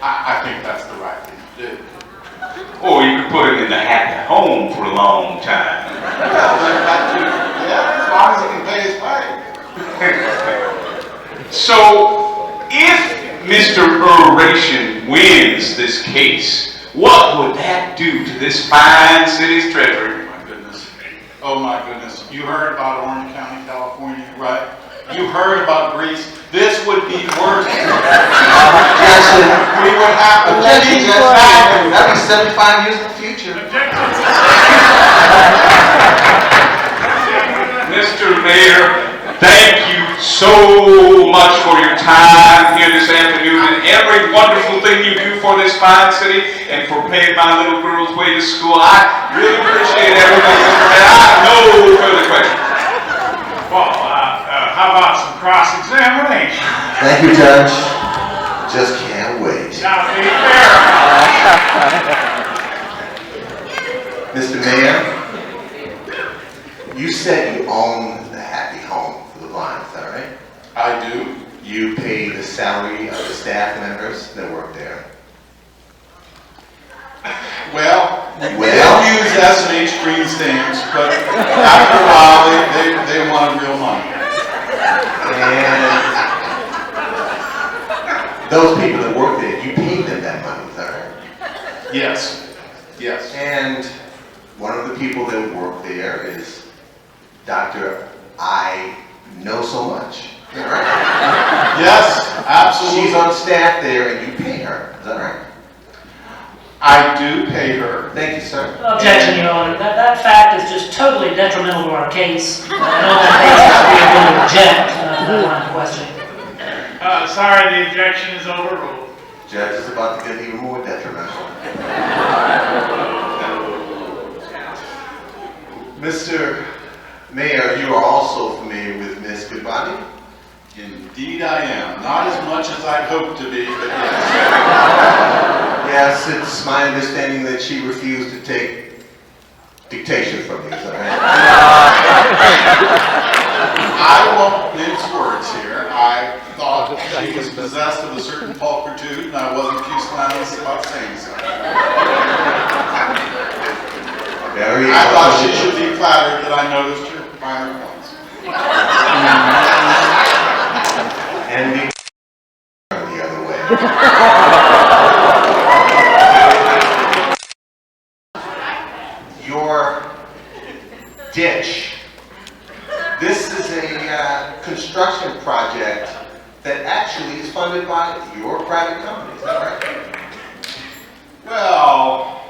I think that's the right thing to do. Or you could put him in the happy home for a long time. Yeah, as long as he can pay his way. So, if Mr. Uration wins this case, what would that do to this fine city's treasury? My goodness. Oh my goodness. You heard about Orange County, California, right? You heard about Greece. This would be worse. We would have to change that. That'd be 75 years in the future. Mr. Mayor, thank you so much for your time here this afternoon and every wonderful thing you do for this fine city and for paying my little girl's way to school. I really appreciate everything, Mr. Mayor. I have no further questions. Well, how about some cross-examination? Thank you, Judge. Just can't wait. Now, to be fair, Mr. Mayor, you said you own the Happy Home for the blind, is that right? I do. You pay the salary of the staff members that work there. Well, we use S&H green stamps, but after a while, they wanted real money. And those people that work there, you pay them that money, is that right? Yes. Yes. And one of the people that work there is Dr. I Know So Much, is that right? Yes, absolutely. She's on staff there and you pay her, is that right? I do pay her. Thank you, sir. Objection, Your Honor. That fact is just totally detrimental to our case. And on that basis, we are going to object to that line of questioning. sorry, the objection is overruled. Judge is about to get even more detrimental. Mr. Mayor, you are also familiar with Ms. Goodbody? Indeed I am. Not as much as I'd hoped to be, but yes. Yes, it's my understanding that she refused to take dictation from you, is that right? I won't mince words here. I thought she was possessed of a certain pulchritude, and I wasn't pusillanimous about saying so. I thought she should be flattered that I noticed her minor points. And be the other way. Your ditch. This is a construction project that actually is funded by your private company, is that right? Well,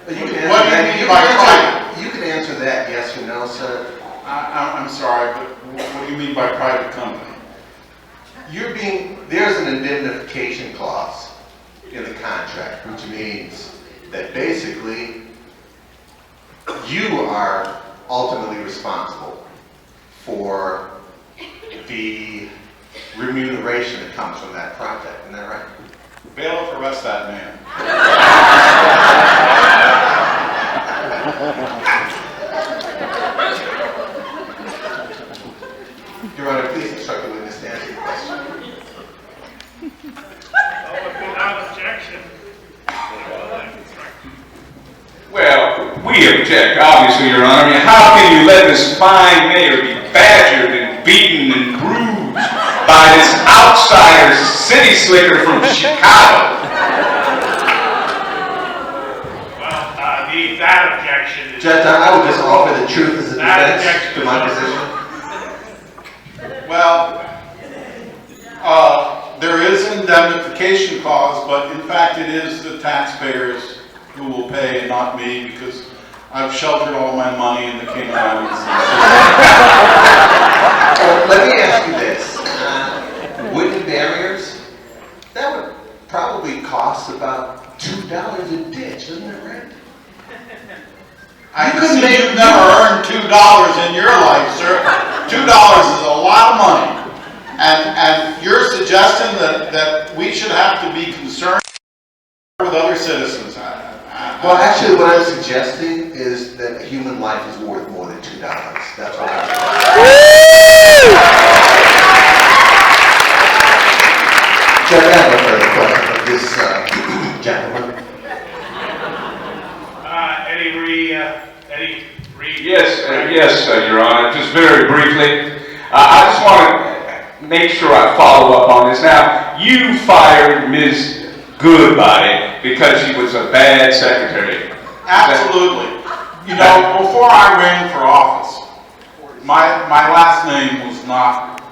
You can what do answer you that. mean by private? You can answer that yes or no, sir. I'm sorry, but what do you mean by private company? There's an indemnification clause in the contract, which means that basically you are ultimately responsible for the remuneration that comes from that project, isn't that right? Bailiff, arrest that man. Your Honor, please instruct the witness to answer your question. Without objection. Well, we object, obviously, Your Honor. I mean, how can you let this fine mayor be badgered and beaten and bruised by this outsider city slicker from Chicago? Well, that objection is... Judge, I would just offer the truth as a That defense objection to is my over. position. Well, there is an indemnification clause, but in fact it is the taxpayers who will pay and not me, because I've sheltered all my money in the Cayman Islands. Well, let me ask you this. Wooden barriers, that would probably cost about $2 a ditch, isn't it right? I can see you've never earned $2 in your life, sir. $2 is a lot of money. And you're suggesting that we should have to be concerned with other citizens. Well, actually, what I'm suggesting is that a human life is worth more than $2. That's what I'm suggesting. Judge, I have no further questions. Yes, Your Honor, just very briefly. I just want to make sure I follow up on this. Now, you fired Ms. Goodbody because she was a bad secretary. Absolutely. You know, before I ran for office, my last name was not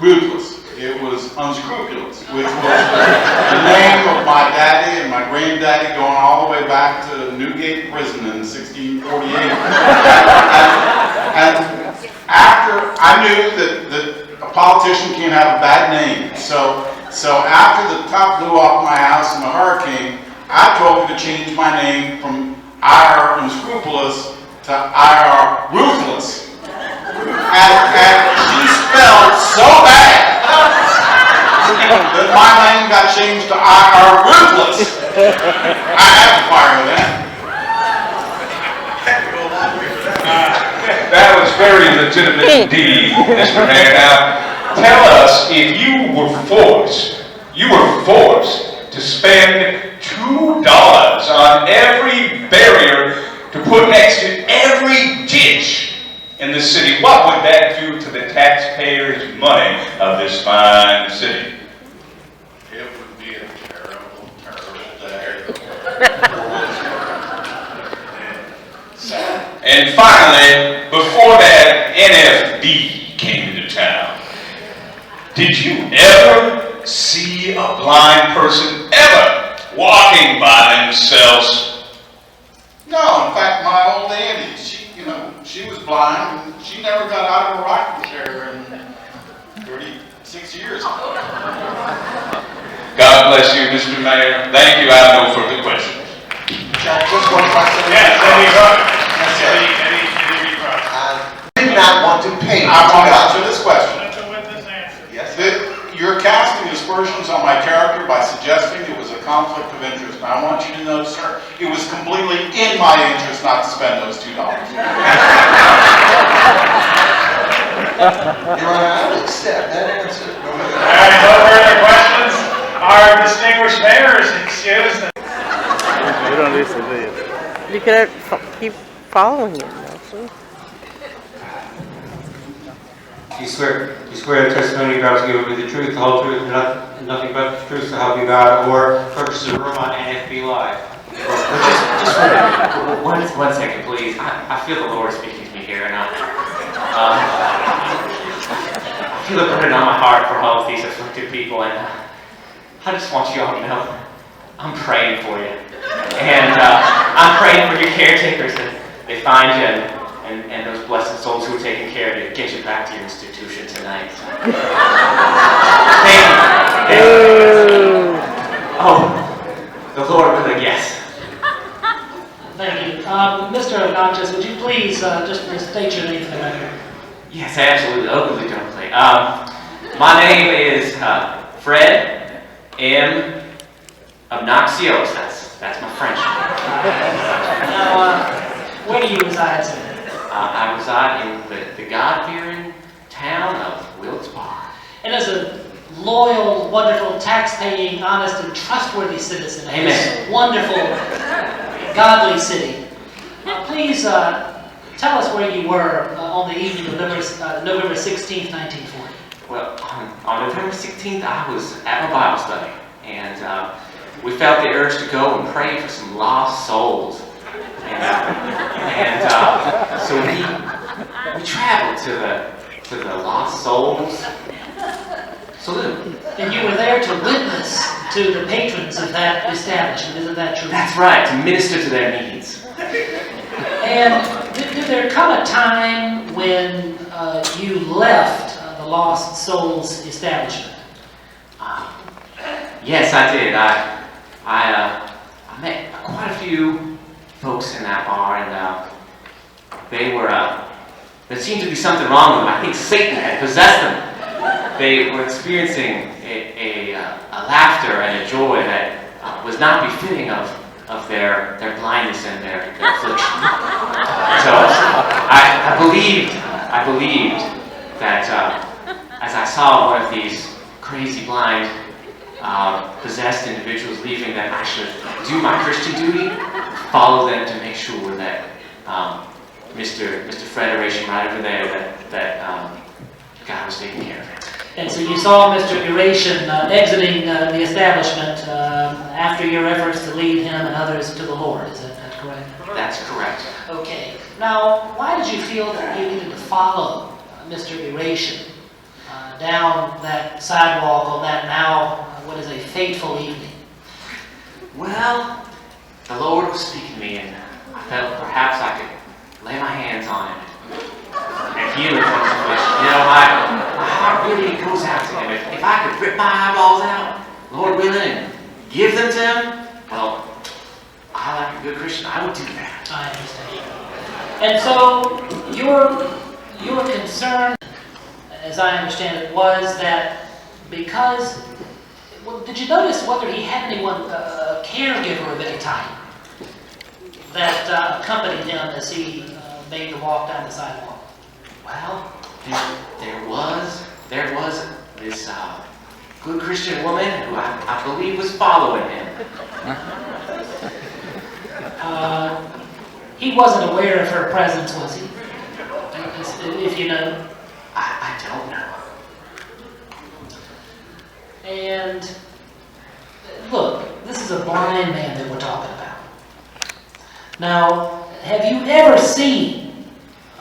ruthless. It was unscrupulous, which was the name of my daddy and my granddaddy going all the way back to Newgate Prison in 1648. And after I knew that a politician can't have a bad name, so after the top blew off my house in the hurricane, I told her to change my name from I.R. Unscrupulous to I.R. Ruthless. And she spelled so bad that my name got changed to I.R. Ruthless. I had to fire her then. That was very legitimate indeed, Mr. Mayor. Now, tell us if you were forced to spend $2 on every barrier to put next to every ditch in the city, what would that do to the taxpayers' money of this fine city? It would be a terrible, terrible day. And finally, before that NFB came into town, did you ever see a blind person ever walking by themselves? No, in fact, my old auntie, she was blind and she never got out of a rocking chair in 36 years. God bless you, Mr. Mayor. Thank you. I have no further questions. Just one question. Yes, any rebuttal? Yes, sir. Any rebuttal? I did not want to pay. I want to answer this question. Let the witness answer. Yes. You're casting aspersions on my character by suggesting it was a conflict of interest. And I want you to know, sir, it was completely in my interest not to spend those $2. Your Honor, I will accept that answer. All right, no further questions? Our distinguished mayor is excused. We don't need to leave. You could keep following it, actually. You swear the testimony you're about to give will be the truth, the whole truth, and nothing but the truth to help you God, or purchase a room on NFB Live. Just one second, please. I feel the Lord speaking to me here, and I feel a burden on my heart for all of these afflicted people, and I just want you all to know I'm praying for you, and I'm praying for your caretakers that they find you and those blessed souls who are taking care of you, get you back to your institution tonight. Thank you. Oh, the Lord willing, yes. Thank you. Mr. Obnoxious, would you please just state your name for the record? Yes, absolutely. Openly don't play. My name is Fred M. Obnoxios. That's my French name. Now, where do you reside, sir? I reside in the God-fearing town of Wilkes-Barre. And as a loyal, wonderful, tax-paying, honest, and trustworthy citizen of this wonderful, godly city, please tell us where you were on the evening of November 16th, 1940. Well, on November 16th, I was at my Bible study, and we felt the urge to go and pray for some lost souls. So we traveled to the Lost Souls Saloon. And you were there to witness to the patrons of that establishment, isn't that true? That's right, to minister to their needs. And did there come a time when you left the Lost Souls establishment? Yes, I did. I met quite a few folks in that bar, and there seemed to be something wrong with them. I think Satan had possessed them. They were experiencing a laughter and a joy that was not befitting of their blindness and their affliction. So I believed that as I saw one of these crazy blind possessed individuals leaving, that I should do my Christian duty, follow them to make sure that Mr. Federation right over there that God was taking care of him. And so you saw Mr. Duration exiting the establishment after your efforts to lead him and others to the Lord, is that correct? That's correct. Okay. Now, why did you feel that you needed to follow Mr. Duration down that sidewalk on that now, what is a fateful evening? Well, the Lord was speaking to me, and I felt perhaps I could lay my hands on him and heal him from his affliction. You know, my heart really goes out to him. If I could rip my eyeballs out, Lord willing, and give them to him, well, I, like a good Christian, I would do that. I understand. And so your concern, as I understand it, was that because, well, did you notice whether he had anyone, a caregiver of any type, that accompanied him as he made the walk down the sidewalk? Well, there was this good Christian woman who I believe was following him. He wasn't aware of her presence, was he? If you know. I don't know. And look, this is a blind man that we're talking about. Now, have you ever seen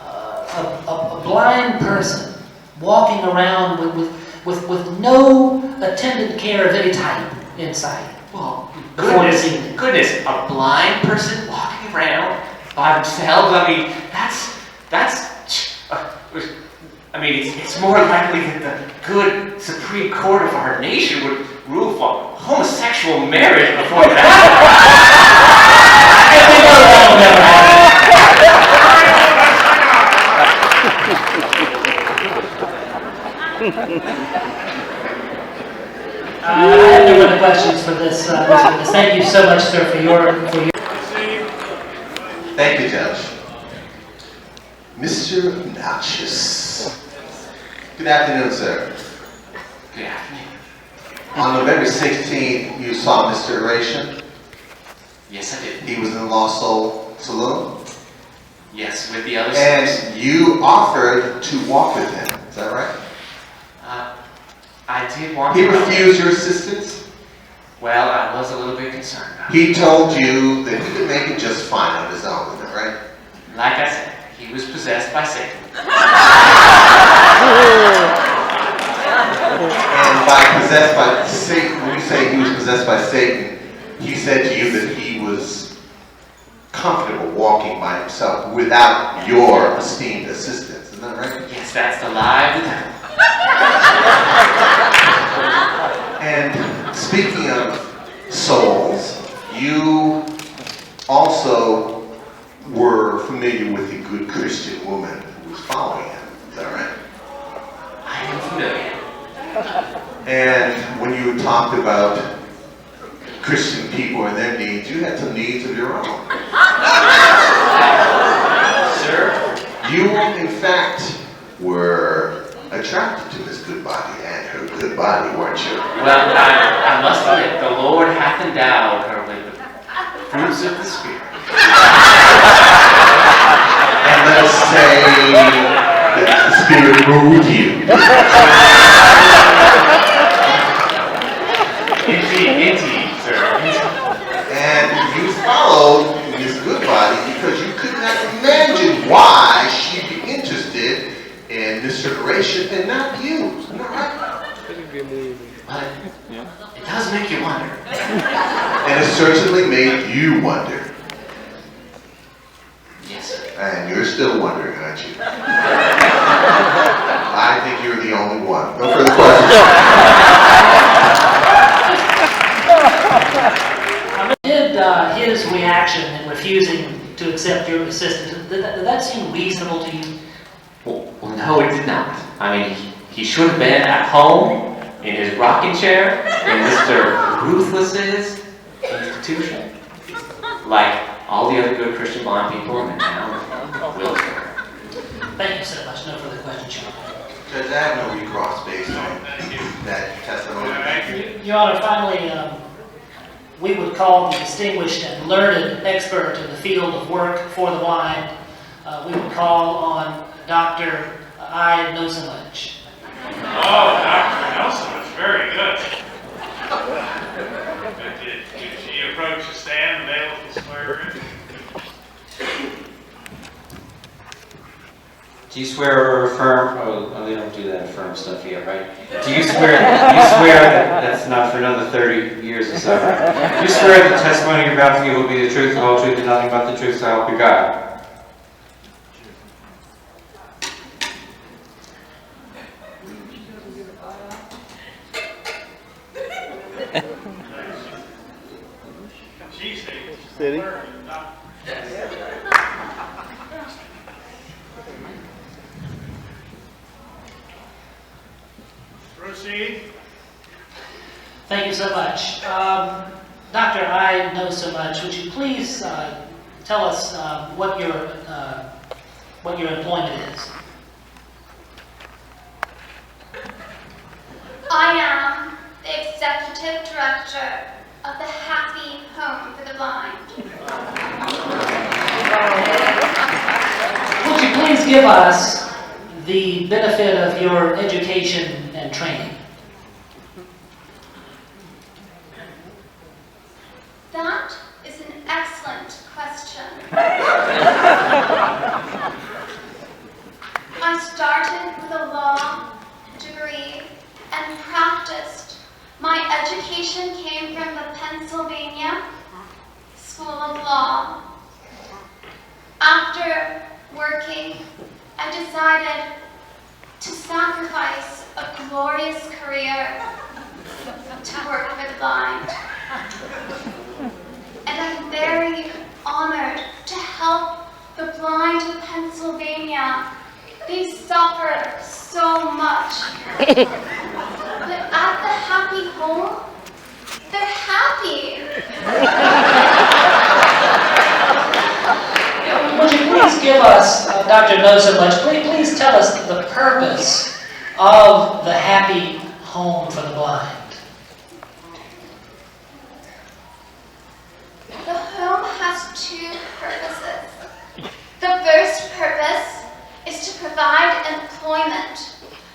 a blind person walking around with no attendant care of any type inside? Well, Goodness, a blind person walking around by themselves. I mean, it's more likely that the good Supreme Court of our nation would rule for homosexual marriage before that. I have no further questions for this. Thank you so much, sir, for your. Thank you, Judge. Mr. Natchez. Good afternoon, sir. Good afternoon. On November 16th, you saw Mr. Duration. Yes, I did. He was in the Lost Soul Saloon. Yes, with the other sisters. And you offered to walk with him. Is that right? I did want He to. refused your assistance. Well, I was a little bit concerned about it. He told you that he could make it just fine on his own. Is that right? Like I said, he was possessed by Satan. And by possessed by Satan, when you say he was possessed by Satan, he said to you that he was comfortable walking by himself without your esteemed assistance. Isn't that right? Yes, that's the lie of the devil. And speaking of souls, you also were familiar with the good Christian woman who was following him. Is that right? I am familiar. And when you talked about Christian people and their needs, you had some needs of your own. Sir? You, in fact, were attracted to this good body and her good body, weren't you? Well, I must admit, the Lord hath endowed her with the fruits of the Spirit. And let us say that the Spirit moved you. Indeed, sir. And you followed this good body because you could not imagine why she'd be interested in Mr. Duration and not you. Isn't that right? But it does make you wonder. And it certainly made you wonder. Yes, sir. And you're still wondering, aren't you? I think you're the only one. No further questions. Did his reaction in refusing to accept your assistance, did that seem reasonable to you? Well, no, it did not. I mean, he should have been at home in his rocking chair in Mr. Ruthless's institution, like all the other good Christian blind people in the town of Wilkesboro. Thank you so much. No further questions, Your Honor. Judge, I have no recross based on that testimony. Your Honor, finally, we would call the distinguished and learned expert in the field of work for the blind, we would call on Dr. I Know So Much. Oh, Dr. Nelson was very good. Did she approach the stand available to swear in? Do you swear or affirm? Oh, they don't do that affirm stuff yet, right? Do you swear that that's not for another 30 years or so? Do you swear that the testimony you're about to give will be the truth, the whole truth, and nothing but the truth, so help you God? She said. City. Proceed. Thank you so much. Doctor, I Know So Much. Would you please tell us what your employment is? I am the Executive Director of the Happy Home for the Blind. Would you please give us the benefit of your education and training? That is an excellent question. I started with a law degree and practiced. My education came from the Pennsylvania School of Law. After working, I decided to sacrifice a glorious career to work for the blind. And I'm very honored to help the blind of Pennsylvania. They suffer so much. But at the Happy Home, they're happy. Would you please give us, Dr. Knows So Much, please tell us the purpose of the Happy Home for the Blind. The home has two purposes. The first purpose is to provide employment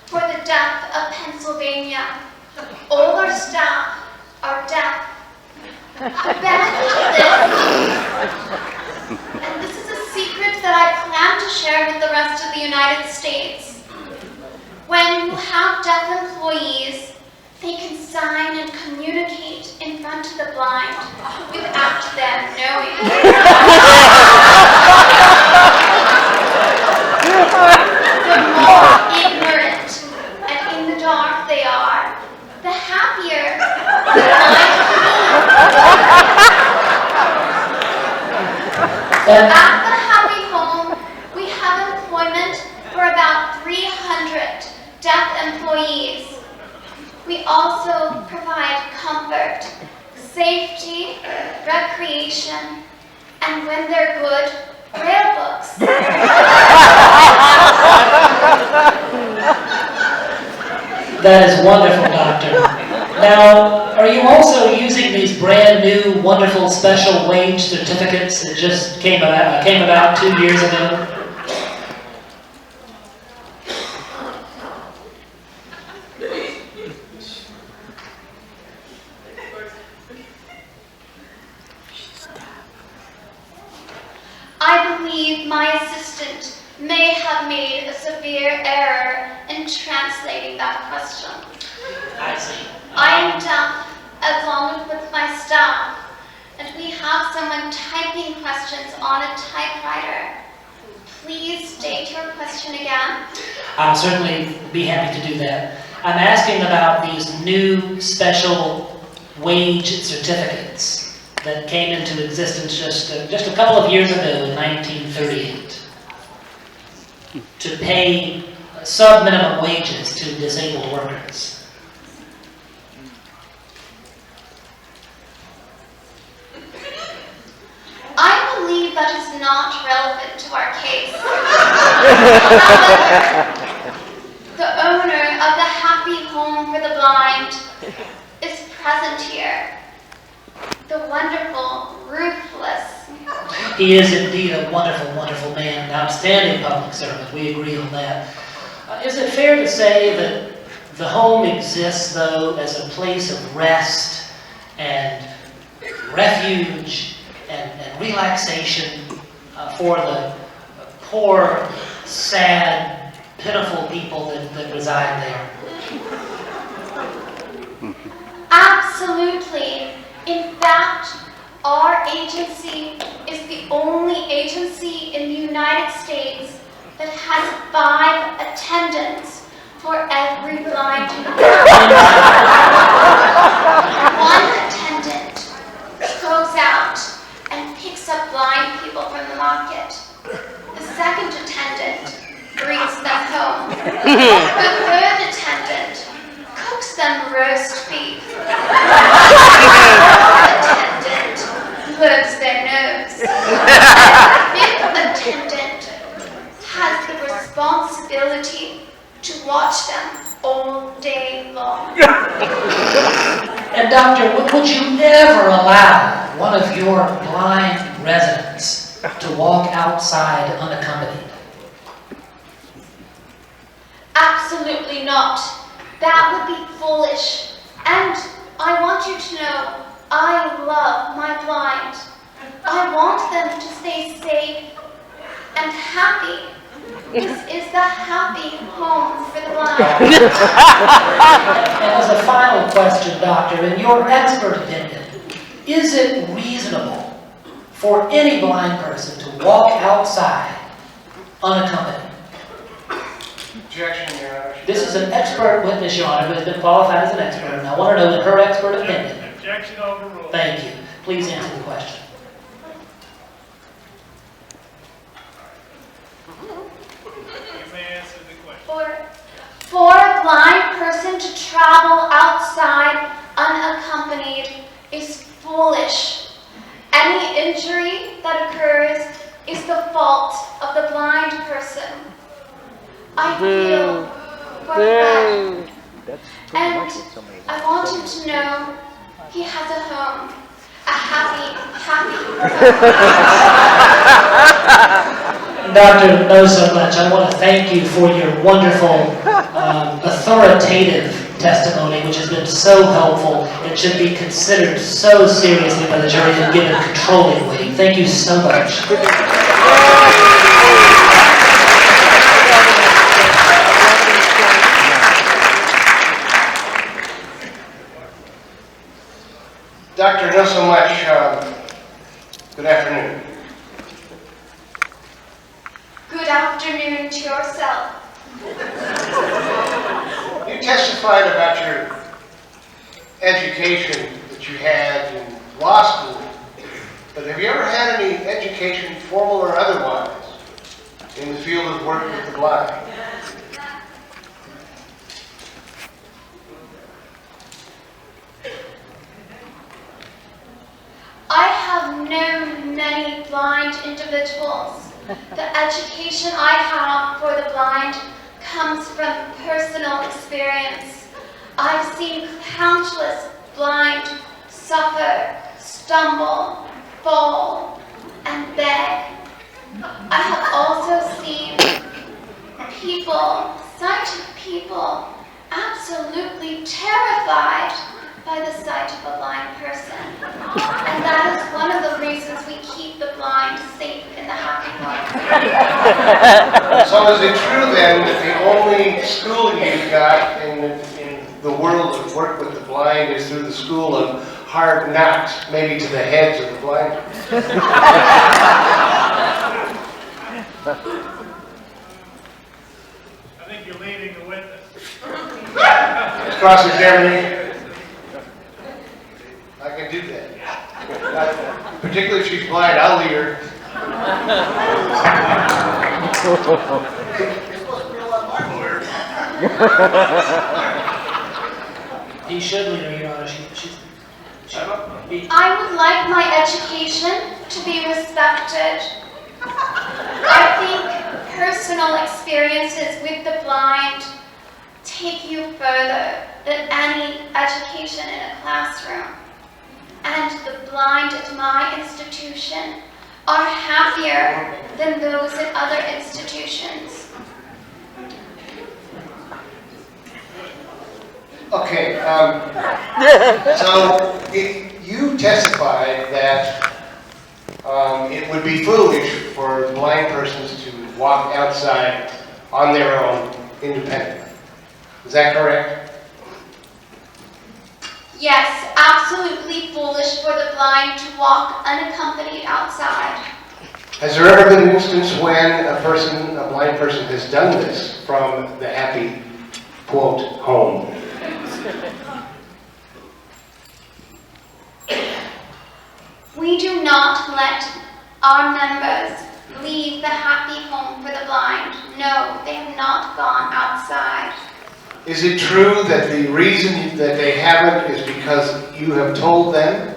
for the deaf of Pennsylvania. All our staff are deaf. The benefit of this, and this is a secret that I plan to share with the rest of the United States. When you have deaf employees, they can sign and communicate in front of the blind without them knowing. The more ignorant and in the dark they are, the happier the blind will be. At the Happy Home, we have employment for about 300 deaf employees. We also provide comfort, safety, recreation, and when they're good, braille books. That is wonderful, Doctor. Now, are you also using these brand new, wonderful special wage certificates that just came about 2 years ago? I believe my assistant may have made a severe error in translating that question. I see. I am deaf, along with my staff, and we have someone typing questions on a typewriter. Please state your question again. I'll certainly be happy to do that. I'm asking about these new special wage certificates that came into existence just a couple of years ago in 1938 to pay sub-minimum wages to disabled workers. I believe that is not relevant to our case. The owner of the Happy Home for the Blind is present here. The wonderful, ruthless He is indeed a wonderful, wonderful man, an outstanding public servant. We agree on that. Is it fair to say that the home exists, though, as a place of rest and refuge and relaxation for the poor, sad, pitiful people that reside there? Absolutely. In fact, our agency is the only agency in the United States that has 5 attendants for every blind individual. One attendant goes out and picks up blind people from the market. The second attendant brings them home. The third attendant cooks them roast beef. The fourth attendant blows their nose. The fifth attendant has the responsibility to watch them all day long. And Doctor, would you never allow one of your blind residents to walk outside unaccompanied? Absolutely not. That would be foolish. And I want you to know, I love my blind. I want them to stay safe and happy. This is the happy home for the blind. And as a final question, Doctor, in your expert opinion, is it reasonable for any blind person to walk outside unaccompanied? Objection, Your Honor. This is an expert witness, Your Honor, who has been qualified as an expert, and I want to know that her expert opinion. Objection overruled. Thank you. Please answer the question. You may answer the question. For a blind person to travel outside unaccompanied is foolish. Any injury that occurs is the fault of the blind person. I feel for that. And I want him to know he has a home. A happy Doctor knows so much. I want to thank you for your wonderful, authoritative testimony, which has been so helpful and should be considered so seriously by the jury and given controlling weight. Thank you so much. Doctor, not so much. Good afternoon. Good afternoon to yourself. You testified about your education that you had in law school, but have you ever had any education, formal or otherwise, in the field of work with the blind? I have known many blind individuals. The education I have for the blind comes from personal experience. I've seen countless blind suffer, stumble, fall, and beg. I have also seen people, sighted people, absolutely terrified by the sight of a blind person. And that is one of the reasons we keep the blind safe in the happy home. So is it true then that the only school you've got in the world of work with the blind is through the school of hard knocks, maybe to the heads of the blind? I think you're leading the witness. It's cross-examination. I can do that. Particularly if she's blind, I'll lead her. He should lead her, Your Honor. I would like my education to be respected. I think personal experiences with the blind take you further than any education in a classroom. And the blind at my institution are happier than those at other institutions. Okay, so you testified that it would be foolish for blind persons to walk outside on their own independently. Is that correct? Yes, absolutely foolish for the blind to walk unaccompanied outside. Has there ever been an instance when a blind person has done this from the happy, quote, home? We do not let our members leave the happy home for the blind. No, they have not gone outside. Is it true that the reason that they haven't is because you have told them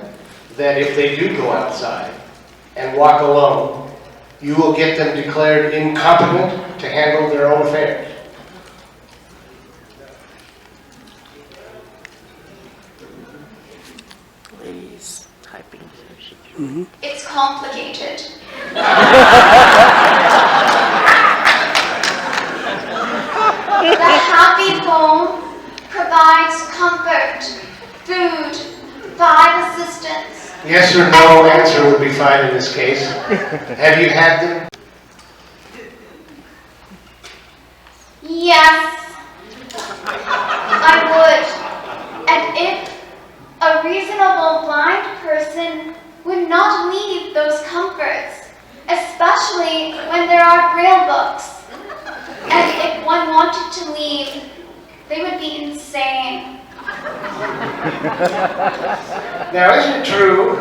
that if they do go outside and walk alone, you will get them declared incompetent to handle their own affairs? Please, typing. It's complicated. The happy home provides comfort, food, 5 assistants. Yes or no answer would be fine in this case. Have you had them? Yes, I would. And if a reasonable blind person would not leave those comforts, especially when there are Braille books. And if one wanted to leave, they would be insane. Now, isn't it true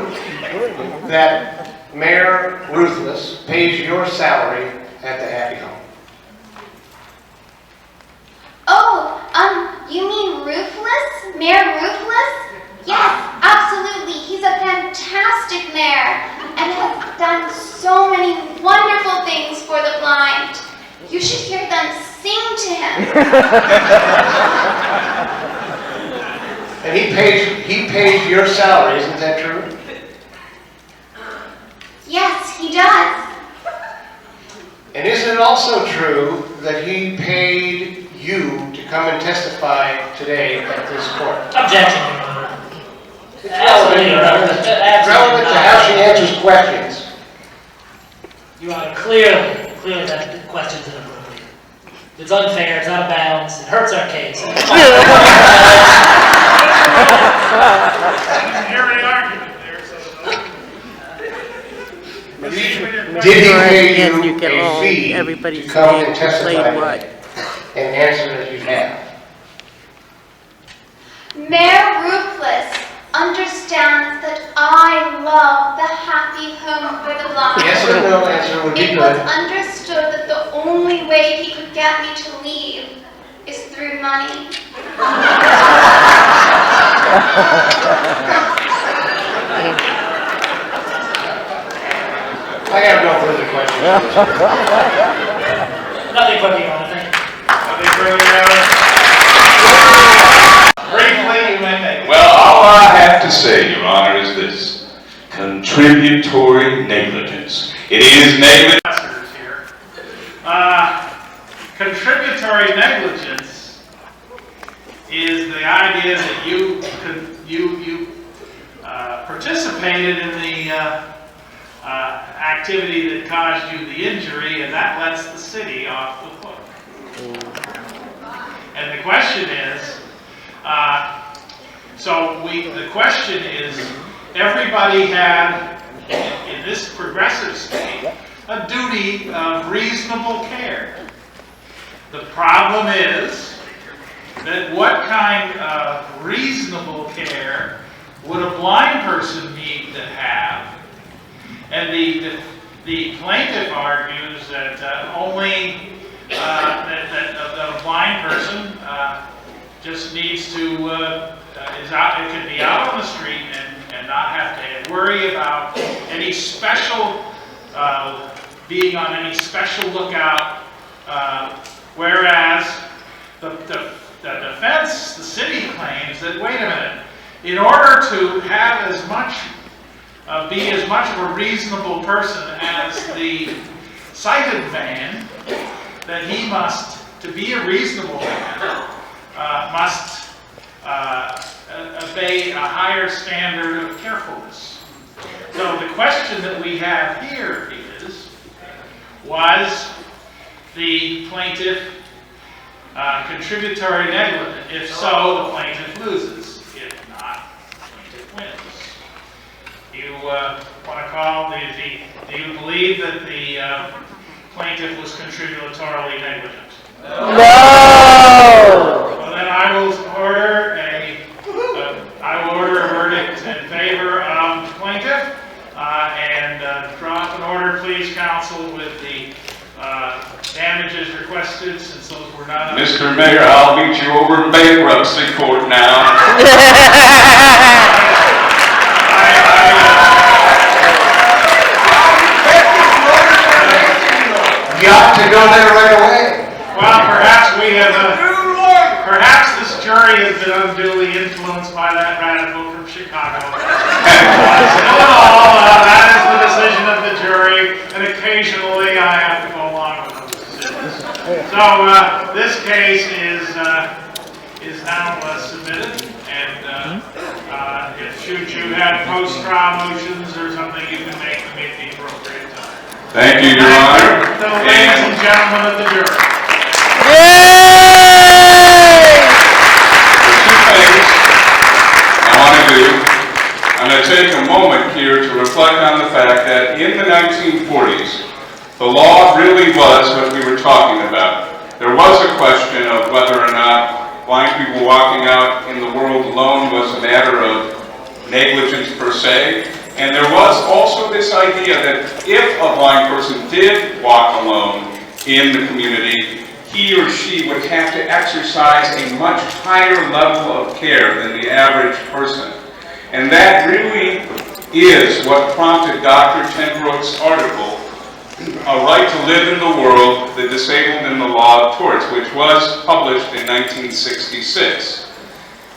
that Mayor Ruthless pays your salary at the Happy Home? Oh, you mean Ruthless? Mayor Ruthless? Yes, absolutely. He's a fantastic mayor and has done so many wonderful things for the blind. You should hear them sing to him. And he pays your salary, isn't that true? Yes, he does. And isn't it also true that he paid you to come and testify today at this court? Objection, Your Honor. It's relevant to how she answers questions. Your Honor, clearly that question's inappropriate. It's unfair, it's out of bounds, it hurts our case. Did he pay you You get a all fee to everybody's come name and to play testify what? and answer as you have? Mayor Ruthless understands that I love the happy home for the blind. Yes or no answer would be It was good. understood that the only way he could get me to leave is through money. I have no further questions. Nothing further, Your Honor, thank you. Nothing further, Your Honor. Briefly, you may make it. Well, all I have to say, Your Honor, is this. Contributory negligence. It is negligence. Here. Contributory negligence is the idea that you participated in the activity that caused you the injury, and that lets the city off the hook. And the question is, the question is, everybody had, in this progressive state, a duty of reasonable care. The problem is that what kind of reasonable care would a blind person need to have? And the plaintiff argues that that a blind person just needs to it can be out on the street and not have to worry about any special being on any special lookout. Whereas the defense, the city claims that, wait a minute, in order to have as much be as much of a reasonable person as the sighted man, that he must, to be a reasonable man, must obey a higher standard of carefulness. So the question that we have here is, was the plaintiff contributory negligent? If so, the plaintiff loses. If not, the plaintiff wins. You want to call do you believe that the plaintiff was contributory negligent? No! Well, then I will order a verdict in favor of the plaintiff, and draw up an order, please, counsel, with the damages requested, since those were not. Mr. Mayor, I'll meet you over in bankruptcy court now. You ought to go there right away. Well, perhaps this jury has been unduly influenced by that radical from Chicago. That is the decision of the jury, and occasionally I have to go along with those decisions. So this case is now submitted, and if you have post-trial motions or something, you can make them at the appropriate time. Thank you, Your Honor. So, ladies and gentlemen of the jury. I'm going to take a moment here to reflect on the fact that in the 1940s, the law really was what we were talking about. There was a question of whether or not blind people walking out in the world alone was a matter of negligence per se. And there was also this idea that if a blind person did walk alone in the community, he or she would have to exercise a much higher level of care than the average person. And that really is what prompted Dr. Tenbrook's article, A Right to Live in the World, the Disabled and the Law of Torts, which was published in 1966.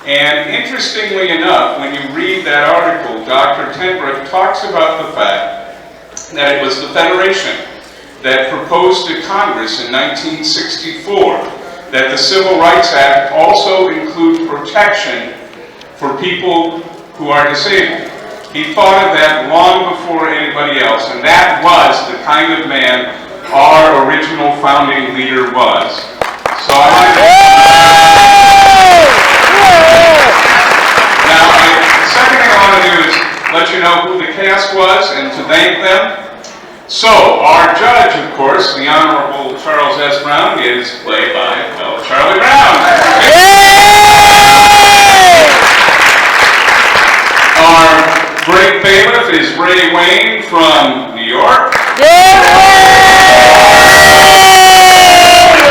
And interestingly enough, when you read that article, Dr. Tenbrook talks about the fact that it was the Federation that proposed to Congress in 1964 that the Civil Rights Act also include protection for people who are disabled. He thought of that long before anybody else, and that was the kind of man our original founding leader was. So I want to... Now, the second thing I want to do is let you know who the cast was and to thank them. So, our judge, of course, the Honorable Charles S. Brown, is played by, well, Charlie Brown. Our great bailiff is Ray Wayne from New York.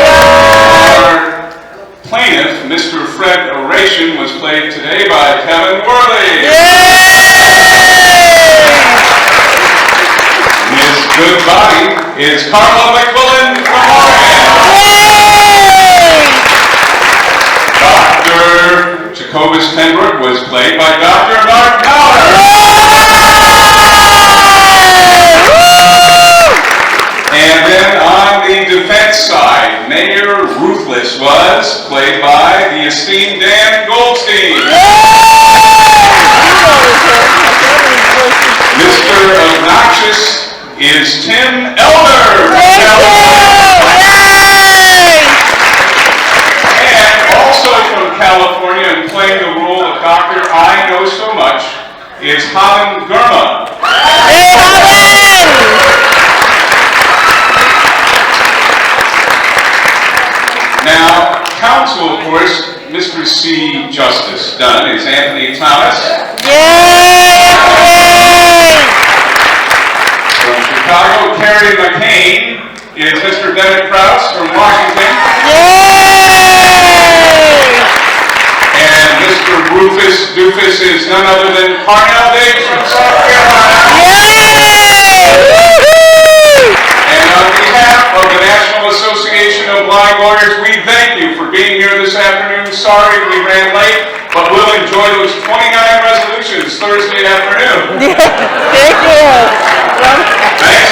Our plaintiff, Mr. Fred Oration, was played today by Kevin Worley. Miss Goodbody is Carla McQuillan from Oregon. Dr. Jacobus Tenbrook was played by Dr. Mark Powder. And then on the defense side, Mayor Ruthless was played by the esteemed Dan Goldstein. Mr. Obnoxious is Tim Elder. And also from California and playing the role of Dr. I Know So Much is Holland Gurma. Now, counsel, of course, Mr. C. Justice Dunn is Anthony Thomas. From Chicago, Carrie McCain is Mr. Bennett Krause from Washington. And Mr. Rufus Doofus is none other than Parnell Davis from South Carolina. And on behalf of the National Association of Blind Lawyers, we thank you for being here this afternoon. Sorry we ran late, but we'll enjoy those 29 resolutions Thursday afternoon.